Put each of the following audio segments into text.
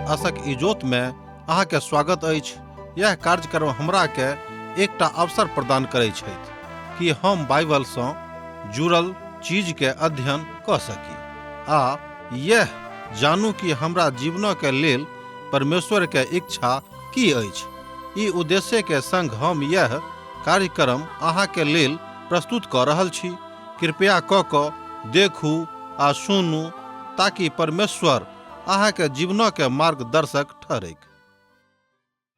आशक इजोत में अहाँ के स्वागत अछि। यह कार्यक्रम हमरा के एकटा अवसर प्रदान करै छथि कि हम बाइबल सँ जुड़ल चीज के अध्ययन क सकी आ यह जानू कि हमरा जीवन के लेल परमेश्वर के इच्छा की अछि। ई उद्देश्य के संग हम यह कार्यक्रम अहाँ के लेल प्रस्तुत क रहल छी। कृपया क देखू आ सुनू ताकि परमेश्वर अहाँ के जीवन के मार्गदर्शक ठहरे।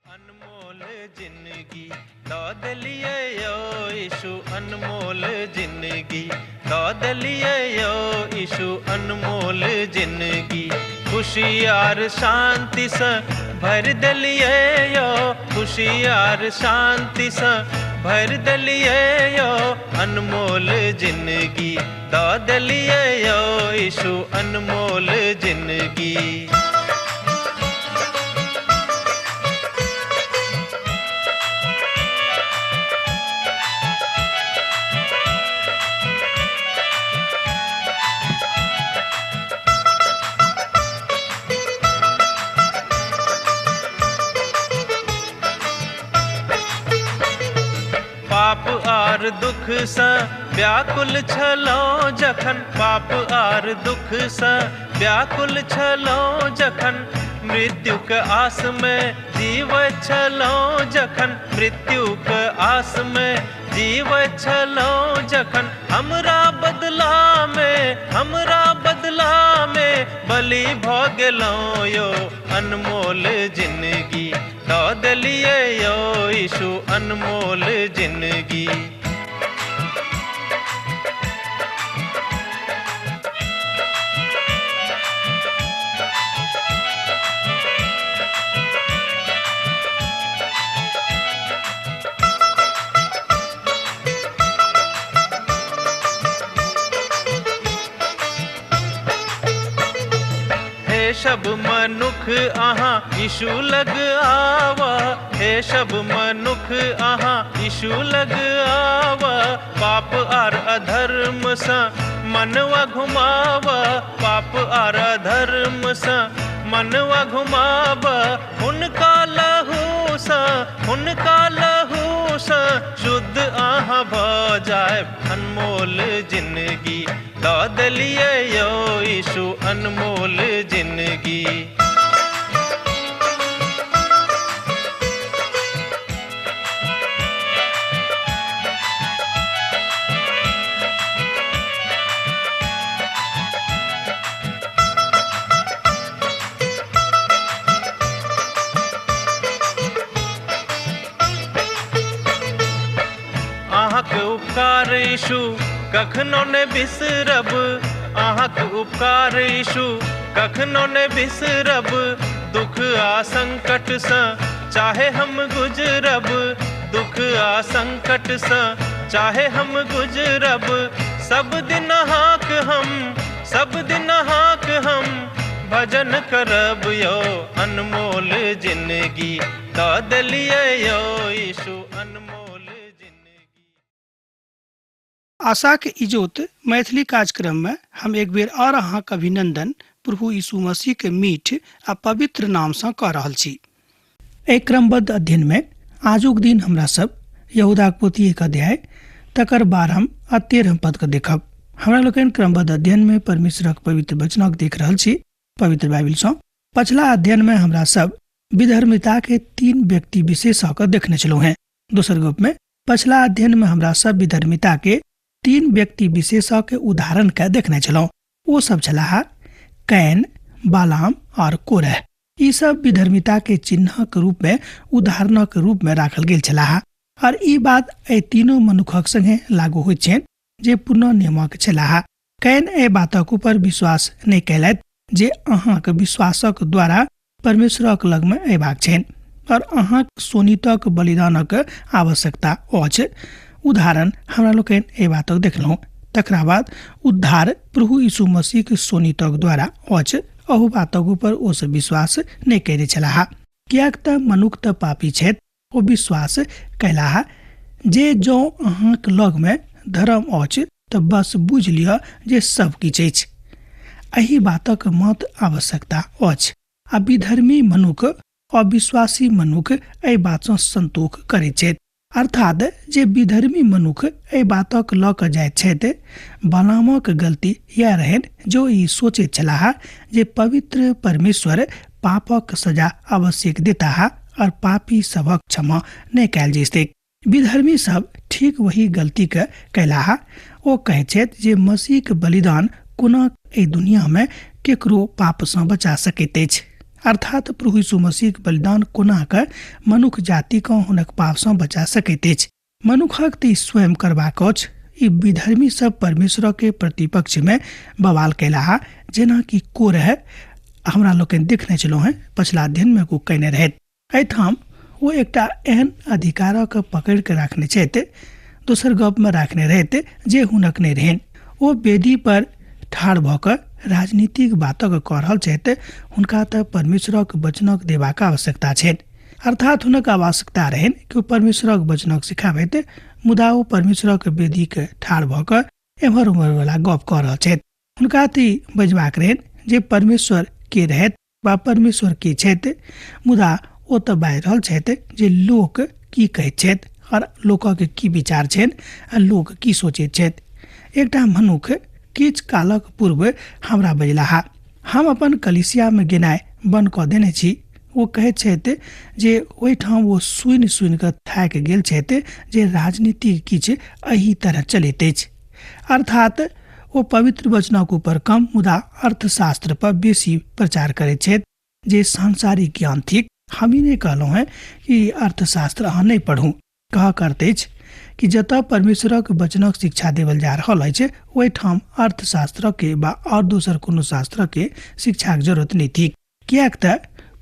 अनमोल जिंदगी दौद लिए यो यीशु, अनमोल जिंदगी दौद लिए यो यीशु, अनमोल जिंदगी खुशियार शांति से भर दलिए यो, खुशियार शांति से भर दलिए यो, अनमोल जिंदगी दौद लिए यो यीशु, अनमोल जिंदगी। पाप आर दुख से व्याकुल छलो जखन, पाप आर दुख से व्याकुल छलो जखन, मृत्यु के आस में जीव छलो जखन, मृत्यु के आस में जीव छलो जखन, हमरा बदला में बलि भ गेलो यो, अनमोल जिंदगी दौद लिए यो यीशु, अनमोल जिंदगी। हे सब मनुख अहाँ यीशु लग आवा, हे सब मनुख अहाँ यीशु लग आवा, पाप आर अधर्म से मनवा घुमावा, पाप आर अधर्म से मनवा घुमावा, उनका लहू से शुद्ध आहाँ भ जाए, अनमोल जिंदगी दौद लिए यो यीशु, अनमोल जिंदगी। अहाँके उपकार यीशु कखनो ने बिसरब, अहाँके उपकार यीशु कखनो ने बिसरब, दुख आ संकट से चाहे हम गुजरब, दुख आ संकट से चाहे हम गुजरब, सब दिन हाक हम भजन करब यो, अनमोल जिंदगी दौद लिए यो यीशु, अनमोल। आशा के इजोत मैथिली कार्यक्रम में हम एक बेर और अहाँ के अभिनंदन प्रभु यीशु मसीह के मीठ आ पवित्र नाम से कह रहल छी। एक क्रमबद्ध अध्ययन में आजुक दिन हमरा सब यहूदा के पोथी 1 अध्याय तकर 12 आ 13 पद के देखब। हमरा लोकन क्रमबद्ध अध्ययन में परमेश्वरक पवित्र वचनक देख रहल छी पवित्र बाइबल से। पिछला अध्ययन में हमरा सब विधर्मिता के 3 व्यक्ति विशेष के देखने चलो हैं। दूसर ग्रुप में पिछला अध्ययन में हमरा सब विधर्मिता के 3 व्यक्ति विशेष के उदाहरण के देखने चलो। वो सब छला कैन, बालाम और कोरह। ई सब विधर्मिता के चिन्ह के रूप में, उदाहरण के रूप में राखल गेल छला और ई बात ए तीनों मनुखक संगे लागू होइत छेन जे पुनः नियमक छला। कैन ए बातक ऊपर विश्वास नहीं कैलत जे अहाँ के विश्वासक द्वारा परमेश्वरक लग में अयबाक छेन और अहाँ सोनीतक बलिदानक आवश्यकता अछि। उदाहरण हमरा लोकन ए बातक देखलहुँ। तकरा बाद उद्धार प्रभु यीशु मसीह के सोनीतक द्वारा अछि। अहु बातक ऊपर ओ सब विश्वास नहीं करे छलाह, कियाक त मनुख त पापी छथि। ओ विश्वास कैलाह जे जो अहाँक लग में धर्म अछि त बस बुझ लिअ जे सब किछ अछि। एही बातक मत आवश्यकता अछि आ विधर्मी मनुख अविश्वासी मनुख एहि बातसँ संतोष करैत छथि। अर्थात जे विधर्मी मनुख एहि बातक लऽ कऽ जाइत छथि, बलामक गलती इएह रहनि जो ई सोचैत छलाह जे पवित्र परमेश्वर पापक सजा आवश्यक देताह और पापी सभक क्षमा नहि कयल जेतैक। विधर्मी सब ठीक वही गलती के कैलाह। ओ कहैत छथि जे मसीह के बलिदान कोना एहि दुनिया में केकरो पाप सँ बचा सकैत अछि। अर्थात प्रभु यीशु मसीह के बलिदान कोना के मनुख जाति के हुनक पाप सँ बचा सकैत अछि। मनुखक तऽ स्वयं करबाक अछि। ई विधर्मी सब परमेश्वर के प्रतिपक्ष में बवाल कैलाह, जेना कि कोरह हमरा लोकनि देखने छलहुँ हैं पछिला अध्ययन में कहने रहैत। एहिठाम वो एकटा एहन अधिकारक पकड़ के राखने छथि, दोसर गप में राखने रहैत जे हुनक नहि रहनि। ओ वेदी पर ठाढ़ भऽ कऽ राजनीतिक बातक कऽ रहल छथि। हुनका तऽ परमेश्वरक वचनक देबाक आवश्यकता छनि। अर्थात हुनक आवश्यकता रहनि कि ओ परमेश्वरक वचनक सिखाबैत, मुदा ओ परमेश्वरक वेदी के ठाढ़ भऽ कऽ एम्हर उम्हर वाला गप कऽ रहल छथि। हुनका तऽ बजबाक रहनि जे परमेश्वर के रहैत वा परमेश्वर के छथि, मुदा ओ तऽ बाजि रहल छथि जे लोक की कहैत छथि और लोकक की विचार छनि आ लोक की सोचैत छथि। एकटा मनुख किछु कालक पूर्व हमरा बजलाह, हम अपन कलिसिया में गेनाइ बंद कऽ देने छी। ओ कहैत छथि जे ओहिठाम ओ सुनि सुनि कऽ थाकि गेल छथि जे राजनीति किछु एही तरह चलैत अछि। अर्थात ओ पवित्र वचनक ऊपर कम मुदा अर्थशास्त्र पर बेसी प्रचार करैत छथि जे सांसारिक ज्ञान थिक। हम ही नहीं कहलहुँ हैं कि अर्थशास्त्र अहाँ नहीं पढ़ू। कह करते कि जतऽ परमेश्वरक वचनक शिक्षा देवल जा रहल अछि ओहिठाम अर्थशास्त्र के बा और दोसर कोनो शास्त्र के शिक्षा के जरूरत नहीं थी। कियाक तऽ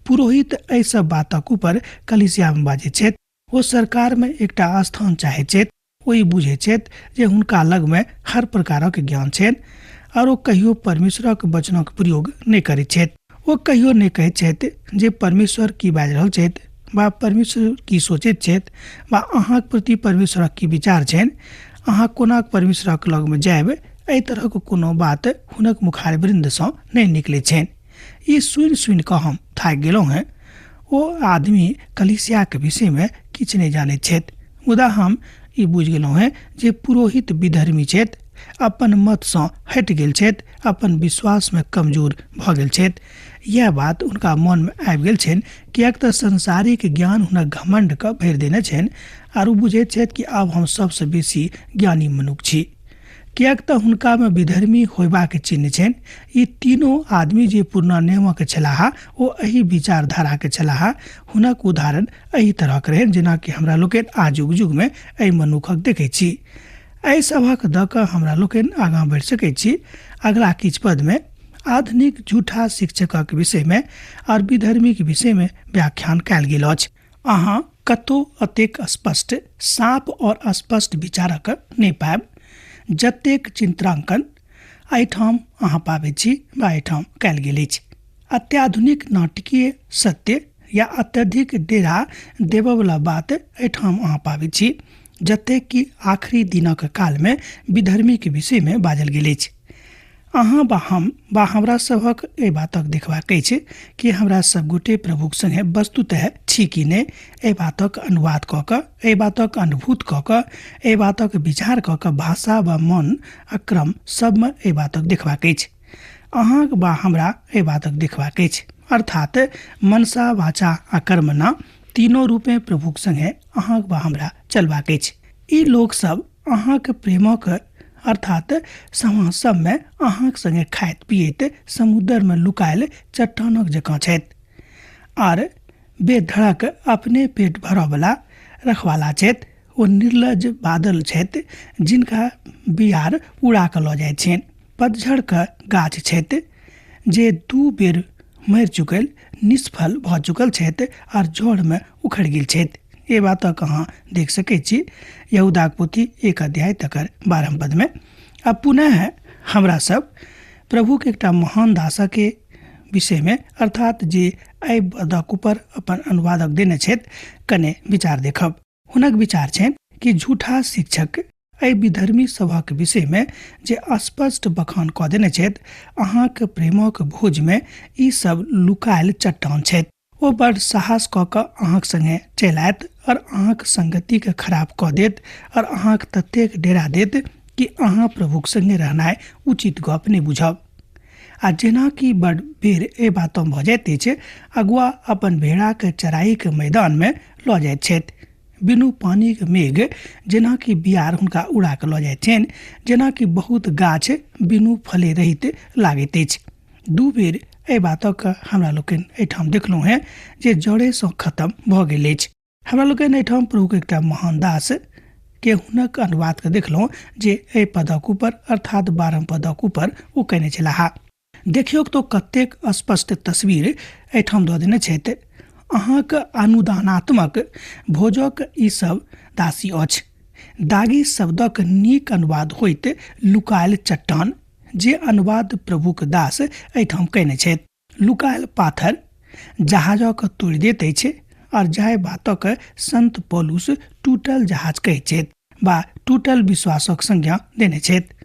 पुरोहित एहि सब बातक ऊपर कलिसिया में बाजैत छथि। ओ सरकार में एकटा स्थान चाहैत छथि। ओ ई बुझैत छथि जे हुनका लग में हर प्रकारक ज्ञान छनि और ओ कहियो परमेश्वरक वचनक प्रयोग नहीं करैत छथि। ओ कहियो नहीं कहैत छथि जे परमेश्वर की बाजि रहल छथि वा परमेश्वर की सोचैत छथि वा अहाँक प्रति परमेश्वरक की विचार छनि, अहाँ कोना परमेश्वरक लग में जायब, एहि तरहक कोनो बात हुनक मुखार वृन्द सँ नहीं निकलैत छनि। ई सुनि सुनि कऽ हम थाकि गेलहुँ हैं। ओ आदमी कलिसिया के विषय में किछु नहीं जानैत छथि, मुदा हम ई बुझि गेलहुँ हैं जे पुरोहित विधर्मी छथि, अपन मत सँ हटि गेल छथि, अपन विश्वास में कमजोर भऽ गेल छथि। यह बात उनका मन में आबि गेल छनि, कियाक तऽ संसारिक ज्ञान हुनक घमंड के भरि देने छनि और बुझैत छथि कि आब हम सबसे बेसी ज्ञानी मनुष्य छी। कियाक तऽ हुनका में विधर्मी होयबाक चिन्ह छनि। ई तीनों आदमी जे पुरना नियमक छलाह ओ एही विचारधारा के छलाह। हुनक उदाहरण एही तरह के रहनि जेना कि हमरा लोकनि आजुक युग में एहि मनुखक देखैत छी। एहि सभक दऽ कऽ हमरा लोकनि आगाँ बढ़ि सकैत छी। अगला किछु पद में आधुनिक झूठा शिक्षकक विषय में और विधर्मी के विषय में व्याख्यान कयल गेल अछि। अहाँ कतौ अतेक स्पष्ट, साफ और स्पष्ट विचारक नहि पायब जतेक चित्रांकन एहिठाम अहाँ पाबैत छी वा एहिठाम कयल गेल अछि। अत्याधुनिक नाटकीय सत्य या अत्यधिक डेरा देबयवला बात एहिठाम अहाँ पाबैत छी, जतेक कि आखिरी दिनक काल में विधर्मी के विषय में बाजल गेल अछि। अहाँ बा हम बा हमरा सभक एहि बातक देखबाक अछि कि हमरा सब गोटे प्रभुक संगे वस्तुतः छी कि नहि। एहि बातक अनुवाद कऽ कऽ, एहि बातक अनुभूत कऽ कऽ, एहि बातक विचार कऽ कऽ भाषा वा मन आ क्रम सब में एहि बातक देखबाक अछि। अहाँक बा हमरा एहि बातक देखबाक अछि। अर्थात मनसा, वाचा आ कर्मणा तीनों रूप में प्रभुक संगे अहाँक बा हमरा चलबाक अछि। ई लोक सब अहाँक प्रेमक अर्थात समाज सब में अहाँक संगे खाइत पियैत समुद्र में लुकायल चट्टानक जकाँ छथि और बेधड़क अपने पेट भरयवला रखवाला छथि। ओ निर्लज बादल छथि जिनका बिहार उड़ा कऽ लऽ जाइत छनि। पतझड़क गाछ छथि जे 2 बेर मरि चुकल निष्फल भऽ चुकल छथि और जड़ में उखड़ि गेल छथि। ये बातक अहाँ देख सकैत छी यहूदाक पोथी 1 अध्याय तकर 12 पद में। अब पुनः हमरा सब प्रभु के एकटा महान दासक के विषय में अर्थात जे एहि पदक ऊपर अपन अनुवादक देने छथि कने विचार देखब। हुनक विचार छनि कि झूठा शिक्षक एहि विधर्मी सभक विषय में जे स्पष्ट बखान कऽ देने छथि, अहाँक प्रेमक भोज में ई सब लुकायल चट्टान छथि। ओ बड़ साहस कऽ कऽ अहाँक संगे चलि आयत और अहाँक संगति के खराब कऽ देत और अहाँक ततेक डेरा देत कि अहाँ प्रभुक संगे रहनाइ उचित गप नहि बुझब। आ जेना कि बड़ बेर ए बातों भऽ जाइत अछि, अगुआ अपन भेड़ा के चराई के मैदान में लऽ जाइत छथि। बिनु पानी के मेघ जेना कि बियार हुनका उड़ा के लऽ जाइत छनि, जेना कि बहुत गाछ बिनु फले रहित लागैत अछि। दू बेर एहि बातक हमरा लोकनि एहिठाम देखलहुँ हैं जे जड़े सँ खत्म भऽ गेल अछि। हमरा लोकनि एहिठाम प्रभुक एकटा महान दास के हुनक अनुवाद के देखलहुँ जे एहि पदक ऊपर अर्थात 12 पदक ऊपर ओ कहने छलाह। देखियौ तो कतेक स्पष्ट तस्वीर एहिठाम दऽ देने छथि। अहाँक अनुदानात्मक भोजक ई सब दासी अछि। दागी शब्दक नीक अनुवाद होइत लुकायल चट्टान, जे अनुवाद प्रभुक दास एहिठाम कहने छथि। लुकायल पाथर जहाजक तोड़ि दैत अछि और जाहि बातक संत पौलुस टूटल जहाज कहैत छथि वा टूटल विश्वासक संज्ञा देने छथि।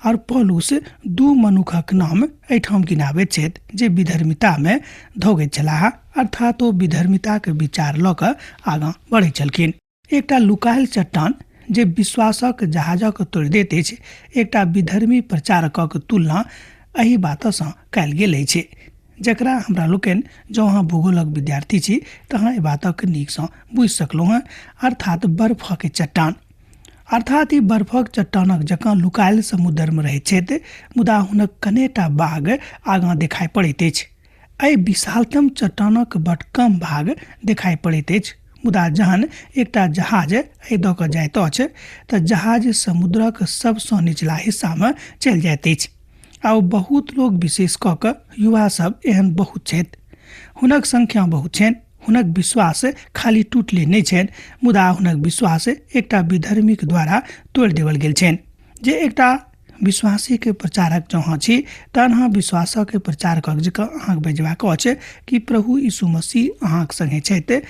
और पौलुस दू मनुखक नाम एहिठाम गिनाबैत छथि जे विधर्मिता में धोगैत छलाह, अर्थात ओ विधर्मिता के विचार लऽ कऽ आगाँ बढ़ै छलखिन। एकटा लुकायल चट्टान जे विश्वासक जहाजक तोड़ि दैत अछि, एकटा विधर्मी प्रचारकक तुलना एहि बातसँ कयल गेल अछि, जकरा हमरा लोकनि जँ अहाँ भूगोलक विद्यार्थी छी तऽ अहाँ एहि बातक नीकसँ बुझि सकलहुँ हैं, अर्थात बर्फक चट्टान। अर्थात ई बर्फक चट्टानक जकाँ लुकायल समुद्र में रहैत छथि, मुदा हुनक कनेटा भाग आगाँ देखाइ पड़ैत अछि। एहि विशालतम चट्टानक बड कम भाग देखाइ पड़ैत अछि, मुदा जहन एकटा जहाज एहि दऽ कऽ जाइत अछि तऽ जहाज समुद्रक सबसँ निचला हिस्सा में चलि जाइत अछि। आ बहुत लोग विशेष कऽ कऽ युवा सब एहन बहुत छथि, हुनक संख्या बहुत छनि। हुनक विश्वास खाली टूटले नहि छनि, मुदा हुनक विश्वास एकटा विधर्मीक द्वारा तोड़ि देवल गेल छनि। जे एकटा विश्वासी के प्रचारक जहाँ छी तहन अहाँ विश्वासक प्रचारक जकाँ अहाँके बजबाक अछि कि प्रभु यीशु मसीह अहाँक संगे छथि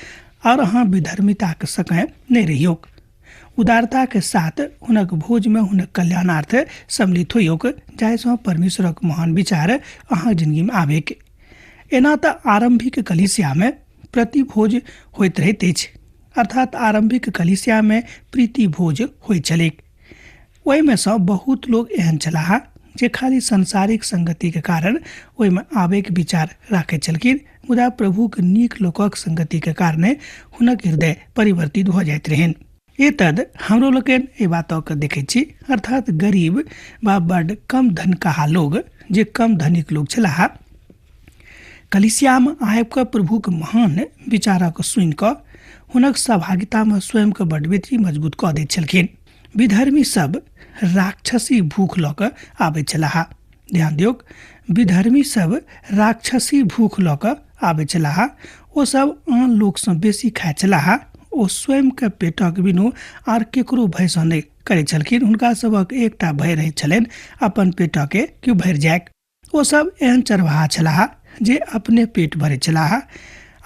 और अहाँ विधर्मिताक संगे नहि रहियौक। उदारता के साथ हुनक भोज में हुनक कल्याणार्थ सम्मिलित होइयौक, जाहिसँ परमेश्वरक महान विचार अहाँक जिंदगी में आबेक। एना तऽ आरंभिक कलीसिया में प्रति भोज होइत रहैत अछि, अर्थात आरंभिक कलीसिया में प्रीति भोज होइत छलैक। ओहिमे सँ बहुत लोग एहन छलाह जे खाली संसारिक संगति के कारण ओहिमे आबेक विचार राखैत छलखिन, मुदा प्रभुक नीक लोकक संगति के कारणे हुनक हृदय परिवर्तित हो जाइत रहनि। एतद हमरो लोकनि एहि बातक देखैत छी, अर्थात गरीब वा बड कम धनकहा लोग जे कम धनिक लोग छलाह, कलिसिया में आबि कऽ प्रभुक महान विचारक सुनि कऽ हुनक सहभागिता में स्वयं के बड बेसी मजबूत कऽ दैत छलखिन। विधर्मी सब राक्षसी भूख लऽ कऽ आबैत छलाह। ध्यान दियौक, विधर्मी सब राक्षसी भूख लऽ कऽ आबैत छलाह। ओ सब आन लोकसँ बेसी खाइत छलाह। ओ स्वयं के पेटक बिनु आर केकरो भयसँ नहि करैत छलखिन। हुनका सबक एकटा भय रहैत छलनि, अपन पेटके क्यों भरि जायक। ओ सब एहन चरवाहा छलाह जे अपने पेट भरैत छलाह,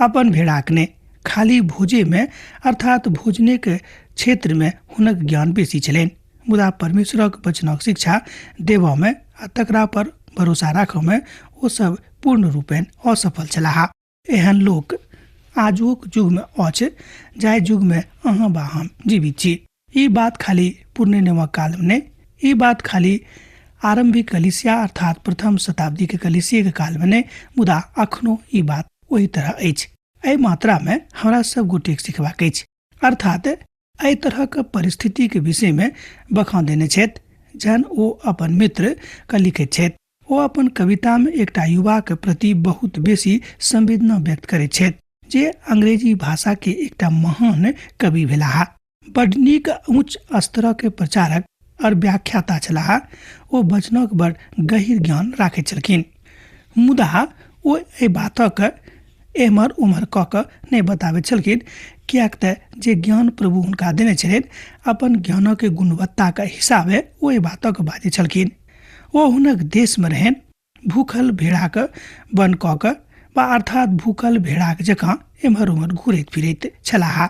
अपन भेड़ाक ने। खाली भोजे में अर्थात भोजने के क्षेत्र में हुनक ज्ञान बेसी छलनि, मुदा परमेश्वरक वचनक शिक्षा देबऽ में आ तकरा पर भरोसा राखऽ में ओ सब पूर्ण रूपेण असफल छलाह। एहन लोक आजुक युग में अछि, जाहि युग में अहाँ वा हम जीवित छी। ई बात खाली पुराने नियमक काल में नहीं, ई बात खाली आरंभिक कलीसिया अर्थात प्रथम शताब्दी के कलीसिया के काल में नहीं, मुदा अखनो ई बात वही तरह अछि। एहि मात्रा में हमरा सब गोटे सिखबाक अछि, अर्थात एहि तरह के परिस्थिति के विषय में बखान देने छथि जहन ओ अपन मित्र के लिखैत छथि। ओ अपन कविता में एकटा युवा के प्रति बहुत बेसी संवेदना व्यक्त करैत छथि, जे अंग्रेजी भाषा के एकटा महान कवि भेलाह। बड नीक उच्च स्तर के प्रचारक और व्याख्याता छलाह। ओ वचनक बड़ गहीर ज्ञान राखैत छलखिन, मुदा ओ एहि बातक एम्हर उम्हर कऽ कऽ नहि बताबैत छलखिन, कियाक तऽ जे ज्ञान प्रभु हुनका देने छलनि अपन ज्ञानक गुणवत्ता के हिसाबे ओ एहि बातक बाजै छलखिन। ओ हुनक देश में रहन भूखल भेड़ाक बन कऽ कऽ वा अर्थात भूखल भेड़ाक जकाँ एम्हर उम्हर घुरैत फिरैत छलाह।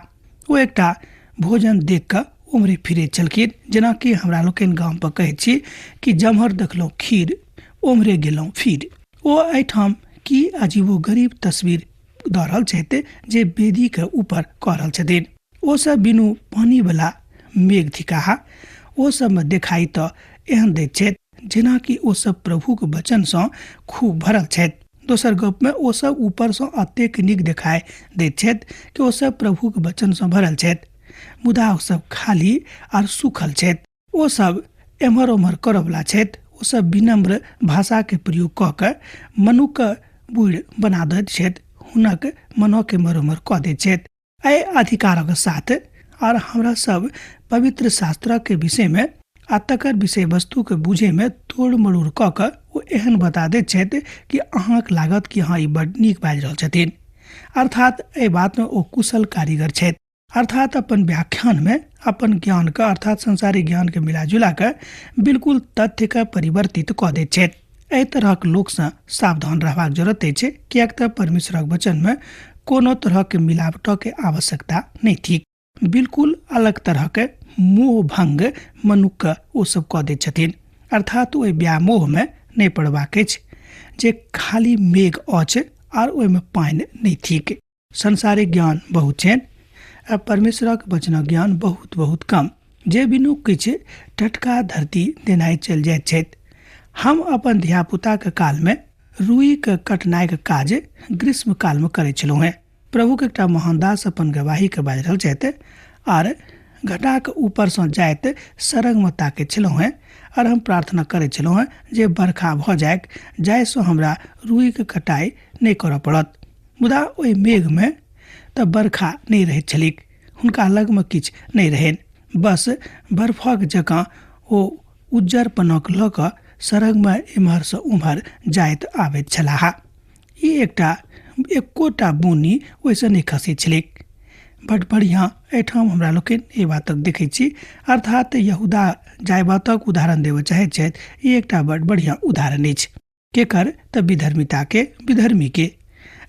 ओ एकटा भोजन देख कऽ उम्हरे फिरे छलखिन, जेना कि हमरा लोकनि गाम पर कहै छी कि जम्हर देखलहुँ खीर उम्हरे गेलहुँ फिर। ओ एहिठाम की अजीबो गरीब तस्वीर दऽ रहल छथि जे वेदी के ऊपर कऽ रहल छथिन। ओ सब बिनु पानी वाला मेघ थिकाहा ओ सब में देखाई तऽ एहन दैत छथि जेना कि ओ सब प्रभु के वचन सँ खूब भरल छथि। दोसर गप में ओ सब ऊपर सँ अतेक नीक देखाई दैत छथि कि ओ सब प्रभु के वचन सँ भरल छथि, मुदा ओ सब खाली आर सुखल छथि। ओ सब एम्हर ओम्हर करवला छथि। ओ सब विनम्र भाषा के प्रयोग कऽ के मनुक बूढ़ बना दैत छथि, हुनक मनों के मरोमर कऽ दैत छथि। एहि अधिकारक साथ और हमरा सब पवित्र शास्त्र के विषय में आ तकर विषय वस्तु के बुझे में तोड़ मरोड़ कऽ के ओ एहन बता दैत छथि कि अहाँक लागत कि हाँ ई बड्ड नीक बाजि रहल छथिन। अर्थात एहि बात में ओ कुशल कारीगर छथि। अर्थात अपन व्याख्यान में अपन ज्ञान का अर्थात संसारिक ज्ञान के मिला जुला के बिल्कुल तथ्य के परिवर्तित कऽ दैत छथि। एहि तरहक लोक सँ सावधान रहबाक जरूरत अछि, किएक तऽ परमेश्वरक वचन में कोनो तरह के मिलावट के आवश्यकता नहीं थिक। बिल्कुल अलग तरह के मोह भंग मनुख ओ सब कऽ दैत छथिन। अर्थात ओहि व्यामोह में नहीं पड़बाक अछि जे खाली मेघ अछि और ओहि में पानि नहीं थिक। संसारिक ज्ञान बहुत छनि आ परमेश्वरक वचनक ज्ञान बहुत बहुत कम, जे बिनु किछ टटका धरती देनाई चल जाइत छथि। हम अपन धियापुता के काल में रुई के कटनाई के काज ग्रीष्म काल में करे छलहुँ हैं। प्रभु के एकटा महान दास अपन गवाही के बाजि रहल छथि और घटा के ऊपर से जाइत सरंग में ताके छलहुँ हैं और हम प्रार्थना करे छलहुँ हैं जे बरखा भ जाय से हमरा रुई के कटाई नहीं करऽ पड़त। मुदा ओहि मेघ में तऽ बरखा नहीं रहैत छलिक, हुनका लग में किछ नहीं रहन, बस बर्फक जकाँ ओ उज्जर पनक लऽ कऽ सरंग में इम्हर से उम्हर जाइत आबैत छलाह। ई एकोटा बुनी ओहिसँ नहीं खसैत छलिक। बड़ बढ़िया एहिठाम हमरा लोकनि एहि बातक देखै छी, अर्थात यहूदा जाय बातक उदाहरण देबऽ चाहैत छथि। ई एकटा बड़ बढ़िया उदाहरण अछि। केकर तऽ विधर्मिता के, विधर्मी के।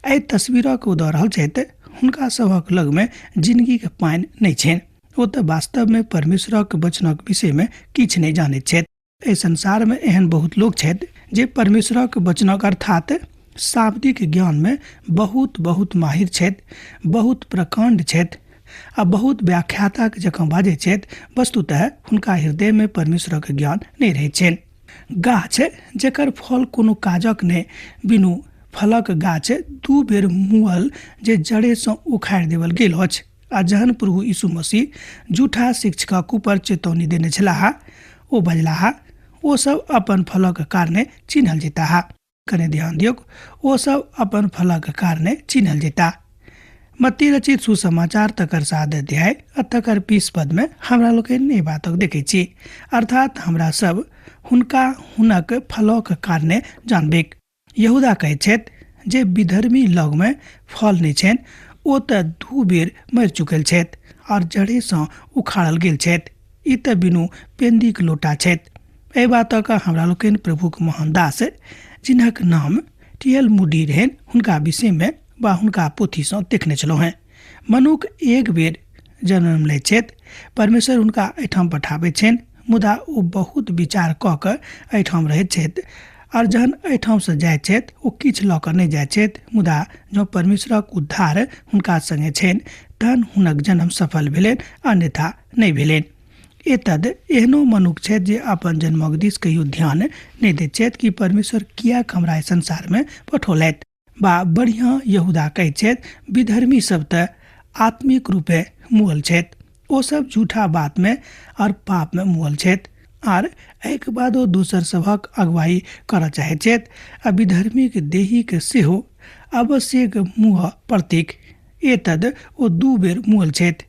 एहि तस्वीरक ओ दऽ रहल छथि, हुनका सभक लग में जिंदगी के पानि नहीं छनि। ओ तऽ वास्तव में परमेश्वरक वचनक विषय में किछ नहीं जानैत छथि। एहि संसार में एहन बहुत लोग छथि जे परमेश्वरक वचनक अर्थात शाब्दिक ज्ञान में बहुत बहुत माहिर छथि, बहुत प्रकांड छथि आ बहुत व्याख्याता के जकाँ बाजै छथि। वस्तुतः हुनका हृदय में परमेश्वरक ज्ञान नहीं रहैत छनि। गाछ जेकर फल कोनो काजक नहि, बिनु फलक गाछ दू बेर मुअल जे जड़े से उखाड़ि देवल गेल अछि। आ जहन प्रभु यीशु मसीह झूठा शिक्षकक ऊपर चेतौनी देने छलाह, ओ बजलाह, ओ सब अपन फलक कारणे चिन्हल जेताह। कने ध्यान दियौ, ओ सब अपन फलक कारणे चिन्हल जेता। मत्ती रचित सुसमाचार तकर 7 अध्याय तकर 20 पद में हमरा लोकनि बातक देखै छी। अर्थात हमरा सब हुनका हुनक फलक कारणे जानबेक। यहूदा कहै छथि जे विधर्मी लग में फल नहीं छनि, ओ तऽ 2 बेर मरि चुकल छथि और जड़े से उखाड़ल गेल छथि। ई तऽ बिनु पेंदीक लोटा छथि। एहि बातक हमरा लोकनि प्रभुक महान दास जिनक नाम टी.एल. मूडी रहन, हुनका विषय में वा हुनका पोथी से देखने छलहुँ हैं। मनुक एक बेर जन्म लै छथि, परमेश्वर हुनका एहिठाम पठाबै छनि, मुदा ओ बहुत विचार कऽ के एहिठाम रहैत छथि और जहन एहिठाम से जाइत छथि ओ किछु लऽ कऽ नहि जाइत छथि। मुदा जँ परमेश्वरक उद्धार हुनका संगे छनि तहन हुनक जन्म सफल भेलनि, अन्यथा नहि भेलनि। एतद एहनो मनुख छथि जे अपन जन्मक दिस कहियो ध्यान नहि दैत छथि कि परमेश्वर किएक हमरा संसार में पठौलथि। बा बढ़िया यहूदा कहैत छथि विधर्मी सब तऽ आत्मिक रूपे मुअल छथि। ओ सब झूठा बात में और पाप में मुअल छथि और एक बादो दोसर सभक अगुवाई करऽ चाहैत छथि। आ विधर्मी के देही के सेहो आवश्यक मुँह प्रतीक। एतद ओ 2 बेर मुअल छथि।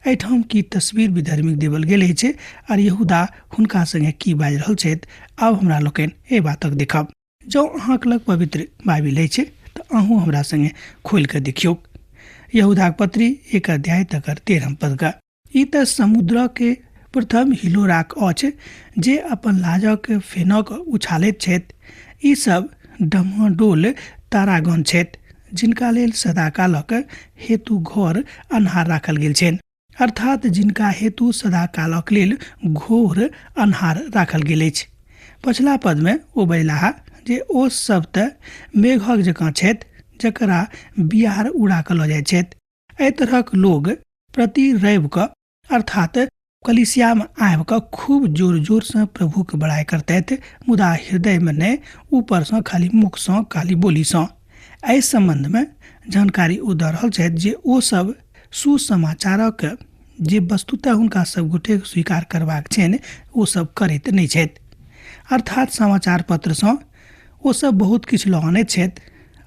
एहिठाम की तस्वीर विधर्मी देवल गेल अछि और यहूदा हुनका संगे की बाजि रहल छथि, आब हमरा लोकनि एहि बातक देखब। जँ अहाँक लग पवित्र बाइबिल अछि तऽ अहूँ हमरा संगे खोलि कऽ देखियौ। यहूदाक पत्री 1 अध्याय तकर 13 पद का। ई तऽ समुद्र के प्रथम हिलोराक अछि जे अपन लाजक फेनक उछालैत छथि। ई सब डमाडोल तारागण छथि, जिनका लेल सदाकालक हेतु घर अन्हार राखल गेल छनि। अर्थात जिनका हेतु सदा कालक लेल घोर अन्हार राखल गेल अछि। पछिला पद में ओ बजलाह जे ओ सब त मेघक जकाँ छथि जकरा बिहार उड़ा क लऽ जाइ छथि। एहि तरहक लोग प्रति रवि क अर्थात कलिसिया में आबि क खूब जोर जोर से प्रभु के बड़ाई करतैथ, मुदा हृदय में नहीं, ऊपर से खाली मुख से खाली बोली से। एहि संबंध में जानकारी ओ दऽ रहल छथि जे ओ सब सुसमाचारक जे वस्तुतः हुनका सब गोटे स्वीकार करबाक छनि ओ सब करैत नहीं छथि। अर्थात समाचार पत्र से ओ सब बहुत किछु लऽ आनैत छथि,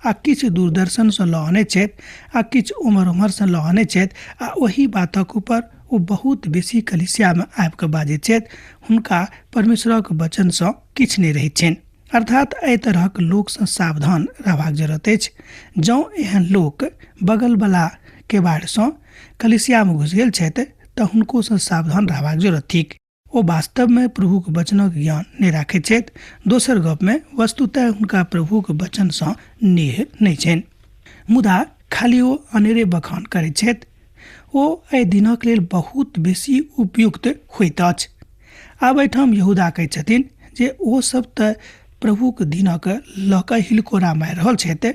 आ किछु दूरदर्शन से लऽ आनैत छथि, आ किछु उमर उमर से लऽ आनैत छथि, आ ओही बातक ऊपर ओ बहुत बेसी कलिसिया में आबि कऽ बाजैत छथि। हुनका परमेश्वरक वचन से किछु नहीं रहैत छनि। अर्थात एहि तरहक लोक से सावधान रहबाक जरूरत अछि। जँ एहन लोक बगल वाला केबाड़ से कलिसिया में घुस गेल छथि तऽ हुनको से सावधान रहबाक जरूरत थिक। ओ वास्तव में प्रभु के वचनक ज्ञान नहीं राखैत छथि। दोसर गप में वस्तुतः हुनका प्रभु के वचन से नेह नहीं छनि, मुदा खाली ओ अनेरे बखान करैत छथि। ओ एहि दिनक लेल बहुत बेसी उपयुक्त होइत अछि। आब एहिठाम यहूदा कहैत छथिन जे ओ सब तऽ प्रभु के दिनक लऽ कऽ हिलकोरा मारि रहल छथि।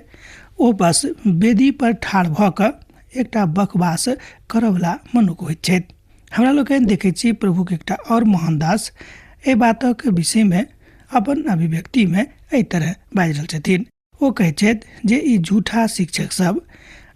ओ बस वेदी पर ठाढ़ भऽ कऽ एकटा बकवास करवला मनुष्य होइत छथि। हमरा लोकनि देखैत छी प्रभु के एकटा और महान दास एहि बातक विषय में अपन अभिव्यक्ति में एहि तरह बाजि रहल छथिन। ओ कहैत छथि जे ई झूठा शिक्षक सब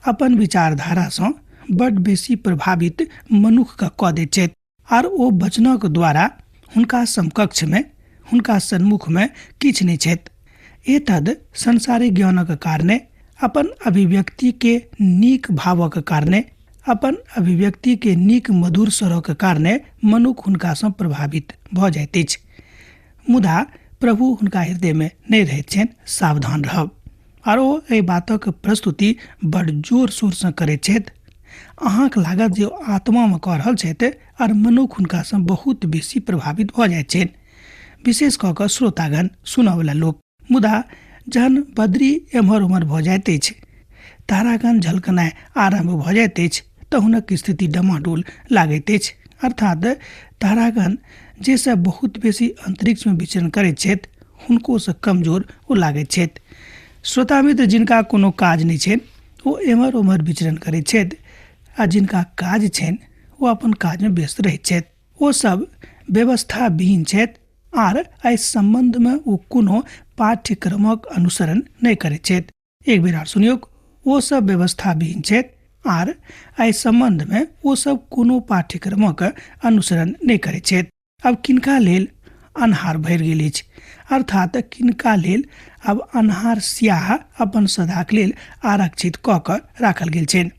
अपन विचारधारा से बड़ बेसी प्रभावित मनुष्य कऽ दैत छथि, आर ओ वचनक द्वारा हुनका समकक्ष में हुनका सन्मुख में किछु नहीं छथि। एतद संसारिक ज्ञानक कारणे, अपन अभिव्यक्ति के नीक भावक कारणे, अपन अभिव्यक्ति के नीक मधुर स्वरक कारणे मनुष्य हुनका से प्रभावित भऽ जाइत अछि, मुदा प्रभु हुनका हृदय में नहीं रहैत छनि। सावधान रहब। और ओ एहि बातक प्रस्तुति बड़ जोर शोर से करैत छथि। अहाँक लागत जे आत्मा में कऽ रहल छथि, और मनुष्य हुनका से बहुत बेसी प्रभावित भऽ जाइत छनि, विशेष कऽ कऽ श्रोतागण, सुनयवला लोक। मुदा जहन बदरी एम्हर उम्हर भऽ जाइत अछि, तारागण झलकनाइ आरंभ भऽ जाइत अछि, तऽ हुनक स्थिति डमाडोल लागैत अछि। अर्थात तारागण जे सब बहुत बेसी अंतरिक्ष में विचरण करैत छथि, हुनको से कमजोर ओ लागैत छथि। श्रोता मित्र, जिनका कोनो काज नहीं छनि ओ एम्हर उम्हर विचरण करैत छथि, आ जिनका काज छनि ओ अपन काज में व्यस्त रहैत छथि। ओ सब व्यवस्था विहीन छथि, आर एहि संबंध में ओ कोनो पाठ्यक्रमक अनुसरण नहीं करैत छथि। एक बेर आर सुनियौ, ओ सब व्यवस्था विहीन छथि, आर एहि संबंध में ओ सब कोनो पाठ्यक्रमक अनुसरण नहीं करैत छथि। अब किनका लेल अन्हार भरि गेल अछि, अर्थात किनका लेल अब अन्हार स्याह अपन सदाक लेल आरक्षित कऽ कऽ राखल गेल छनि।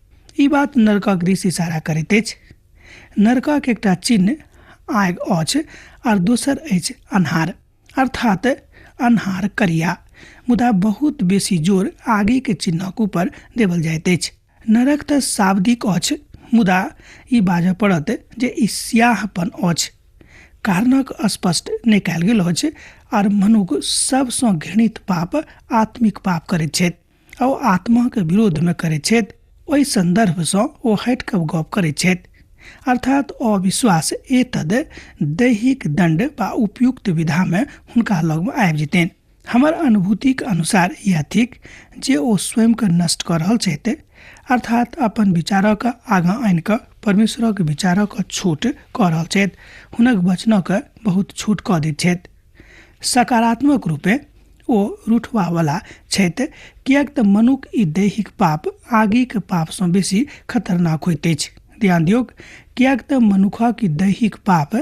ई बात नरकक दिस इशारा करैत अछि। नरकक एकटा चिन्ह आगि अछि, और दोसर अछि अन्हार, अर्थात अन्हार करिया, मुदा बहुत बेसी जोर आगि के चिन्हक ऊपर देवल जाइत अछि। नरक तऽ शाब्दिक अछि, मुदा ई बाजऽ पड़त जे ई स्याहपन अछि। कारणक स्पष्ट नहीं कयल गेल अछि, और मनुष्य सबसँ घृणित पाप आत्मिक पाप करैत छथि, और आत्मा के विरोध में करैत छथि। ओहि संदर्भ से ओ हट कऽ गप करैत छथि, अर्थात अविश्वास एतद दैहिक दंड वा उपयुक्त विधा में हुनका लग में आबि जेतनि। हमर अनुभूतिक अनुसार यह थिक जे ओ स्वयं के नष्ट कर रहल छथि, अर्थात अपन विचारक आगाँ आनि कऽ परमेश्वरक विचारक छोट कऽ रहल छथि, हुनक वचनक बहुत छोट कऽ दैत छथि। सकारात्मक रूपे ओ रूठवा वाला छथि, किएक तऽ मनुष्य ई दैहिक पाप आगिक पाप से बेसी खतरनाक होइत अछि। ध्यान दियौ, किएक तऽ मनुखक ई दैहिक पाप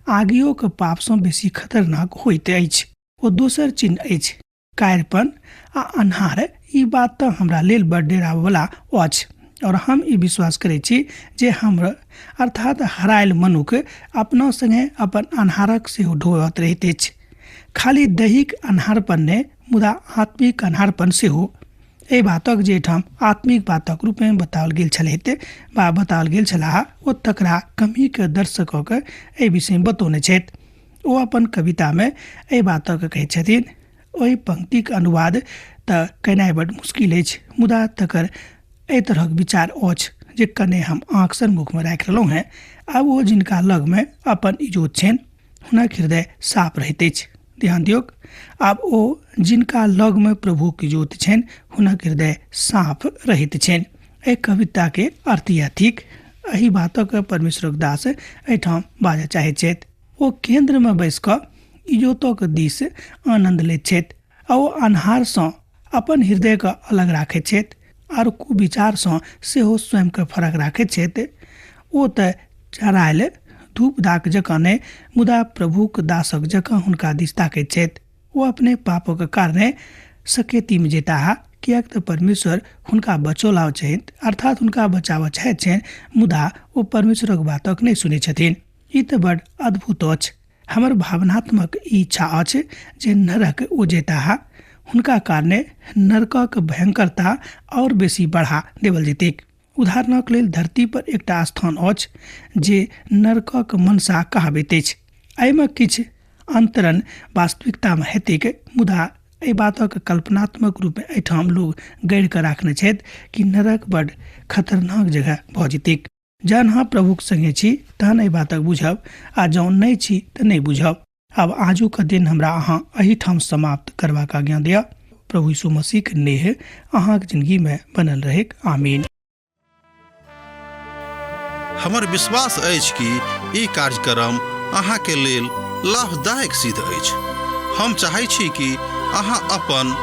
आगियोक पाप से बेसी खतरनाक होइत अछि। ओ दोसर चिन्ह अछि कायरपन आ अन्हार। ई बात तऽ हमरा लेल बड़ डेरावला अछि, और हम ई विश्वास करैत छी जे हमरा अर्थात हरायल मनुष्य अपना संगे अपन अन्हारक सेहो ढोबैत रहैत अछि। खाली दैहिक अन्हारपन नहि, मुदा आत्मिक अन्हारपन सेहो। एहि बातक जे ठाम आत्मिक बातक रूप में बताओल गेल छलैथ वा बताओल गेल छलाह, ओ तकरा कमी के दर्शकक एहि विषय बतौने छथि। ओ अपन कविता में एहि बातक कहैत छथिन। ओहि पंक्तिक अनुवाद तऽ केनाइ बड़ मुश्किल अछि, मुदा तकर एहि तरहक विचार अछि जे कने हम आँख सन मुख में राख रहलहुँ हैं, आब वो जिनका लग में अपन इजोत छनि हुनक हृदय साफ रहैत अछि। ध्यान दियौक, आब ओ जिनका लग में प्रभु की इजोत छनि हुनक हृदय साफ रहैत छनि। एहि कविता के अर्थ यह थिक। एहि बातक परमेश्वरक दास एहिठाम बाजऽ चाहैत छथि। ओ केंद्र में बैस कऽ इजोतक दिस आनंद लैत छथि आ ओ अन्हारसँ अपन हृदय के अलग राखैत छथि आर कुविचार सँ सेहो स्वयं के फरक राखैत छथि। ओ तऽ चढ़ायल धूप दाक जकाँ नहि, मुदा प्रभुक दासक जकाँ हुनका दिस ताकैत छथि। ओ अपने पापक कारणे सकेती में जेताह, कियाक तऽ परमेश्वर हुनका बचौलाव छथि, अर्थात हुनका बचाबऽ चाहैत छनि, मुदा ओ परमेश्वरक बातक नहि सुनै छथिन। ई तऽ बड़ अद्भुत अछि। हमर भावनात्मक इच्छा अछि जे नरक ओ जेताह, हुनका कारणे नरकक भयंकरता और बेसी बढ़ा देवल जेतैक। उदाहरणक लेल धरती पर एकटा स्थान अछि जे नरकक मनसा कहाबैत अछि। एहिमे किछु अंतरण वास्तविकता में हेतैक, मुदा एहि बातक कल्पनात्मक रूप में एहिठाम लोग गढ़ि कऽ राखने छथि कि नरक बड़ खतरनाक जगह भऽ जेतैक। जहन अहाँ प्रभुक संगे छी तहन एहि बातक बुझब, आ जौन नहि छी तऽ नहि बुझब। अब आजुक दिन हमरा अहाँ एहिठाम समाप्त करबाक आज्ञा दिअ। प्रभु यीशु मसीह के नेह अहाँक जिंदगी में बनल रहेक। आमीन। हमर विश्वास अछि कि ई कार्यक्रम अहाँ के लेल लाभदायक सिद्ध अछि। हम चाहै छी कि अहाँ अपन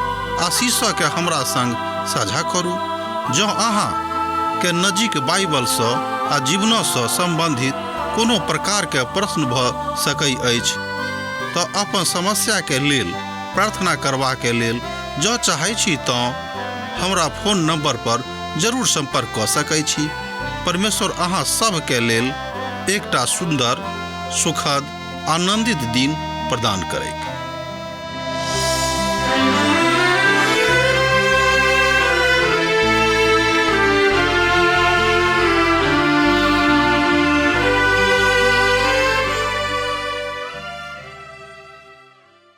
आशीषों के हमरा संग साझा करू। जँ अहाँ के नजीक बाइबल सँ आ जीवनों सँ संबंधित कोनो प्रकार के प्रश्न भऽ सकै अछि तऽ अपन समस्या के लेल प्रार्थना करबा के लेल जँ चाहै छी तऽ हमरा फोन नंबर पर जरूर संपर्क कऽ सकै छी। परमेश्वर अहाँ सब के लेल एकटा सुंदर, सुखद, आनंदित दिन प्रदान करैक।